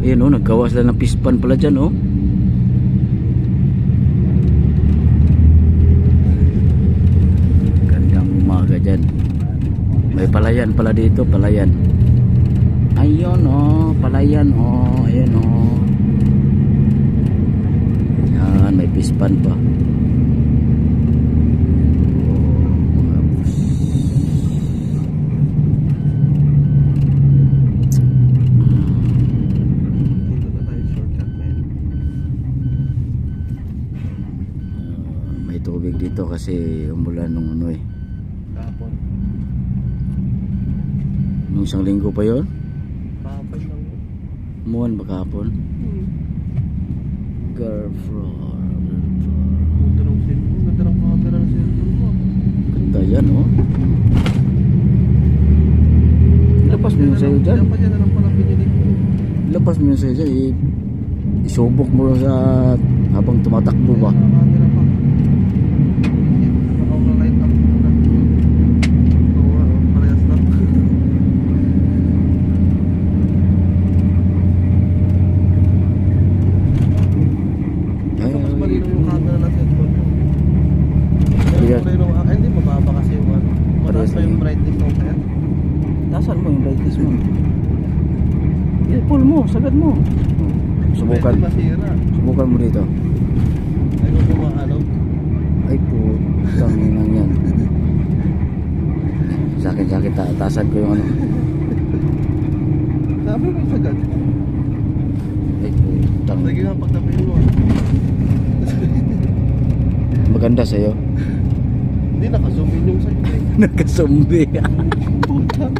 Ayan oh, naggawa sila ng pispan pala dyan oh. Gandang umaga dyan. May palayan pala dito, palayan. Ayun oh, palayan oh, ayan oh. Ayan, may pispan pa. Tubig dito kasi umulan nung ano eh. Kahapon. Nung isang linggo pa yon? Kahapon lang. Umulan ba kahapon? Girlfriend. Ganda ng cellphone. Ganda ng camera ng cellphone mo. Ganda yan oh. Lapas mo yun sa'yo dyan. Dapat yan na lang pala pinili ko. Lapas mo yun sa'yo dyan. Isubok mo sa habang tumatakbo ba? Camera pa. Light up na. Oo, parehas lang. Mas malinaw yung camera ng cellphone mo. Hindi, mababa kasi yung ano. Mataas pa yung brightness mo kaya. Nasaan mo yung brightness mo? Pull mo, sagad mo. Subukan. Pwede masira. Subukan mo dito. Ay, kung kumahalaw. Ay putang inang yan. Sakit taasan ko yung ano. Sabi mo sagad. Ay putang. Sige nga pagtapihin mo. Maganda sa'yo. Hindi, naka-zoom in yung sa'yo. Nagkasumbi. Putang.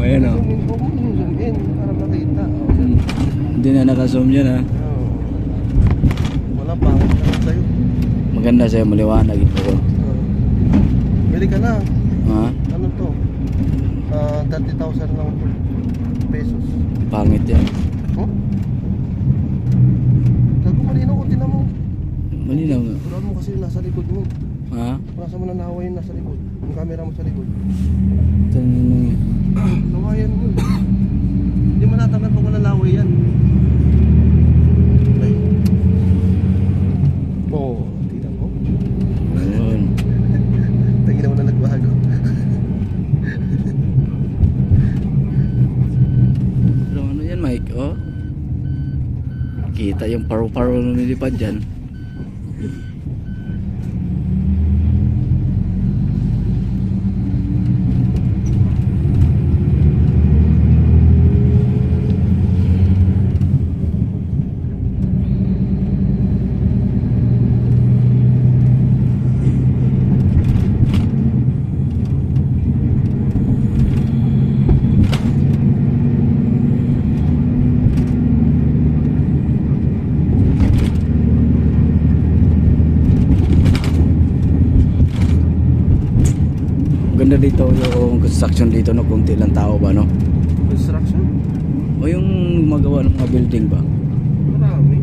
Ayan o. Zoom in po mo, zoom in. Para makita. Hindi na nakazoom yan ha. Wala pangit na sa'yo. Maganda sa'yo, maliwanag ito. Bili ka na. Ha? Ano to? 30,000 lang pesos. Pangit yan. Huh? Gago, malinaw ko, tinan mo. Malinaw nga. Wala mo kasi nasa likod mo. Ha? Nasa mo na nahawayan nasa likod. Yung camera mo sa likod. Nawayan mo. Hindi mo natanggal pag wala laway yan. Ay. Oo, tingnan mo. Ayun. Tangina mo na nagbago. Ano yan Mike? Oh? Kita yung paro-paro na nilipad dyan. Ganda dito yung construction dito no, kunti lang tao ba no? Construction? O yung magawa ng mga building ba? Marami.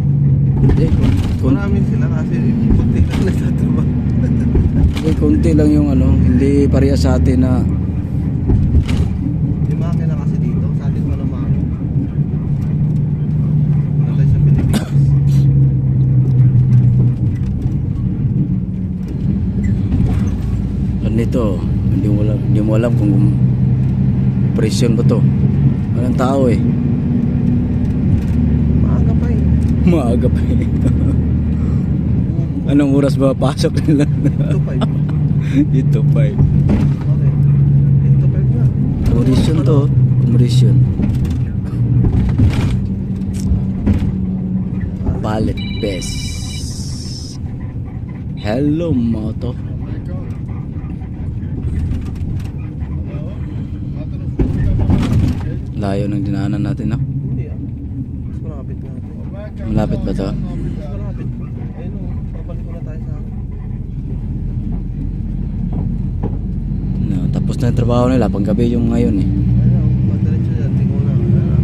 Hindi, Marami sila kasi kunti lang nagtatrabaho. hindi, kunti lang yung ano, hindi pareha sa atin na Yung makina kasi dito, sa atin malamang. Wala tayo sa Pilipinas. nito, hindi mo alam kung operasyon ba to. Walang tao eh. Maaga pa eh. Maaga pa eh. Anong oras ba pasok nila? Ito pa eh. Ito pa eh. Okay. Ito pa nga. Accommodation to. Accommodation. Pallet best. Hello moto. Layo ng dinaanan natin, no? Hindi ah. Mas malapit nga ito. Malapit ba to? Mas malapit. Ayun o. Papalik ko na tayo sa akin. No, tapos na yung trabaho nila. Panggabi yung ngayon eh. Ayun o. Madiretso yan. Tingnan na. Ayun ah.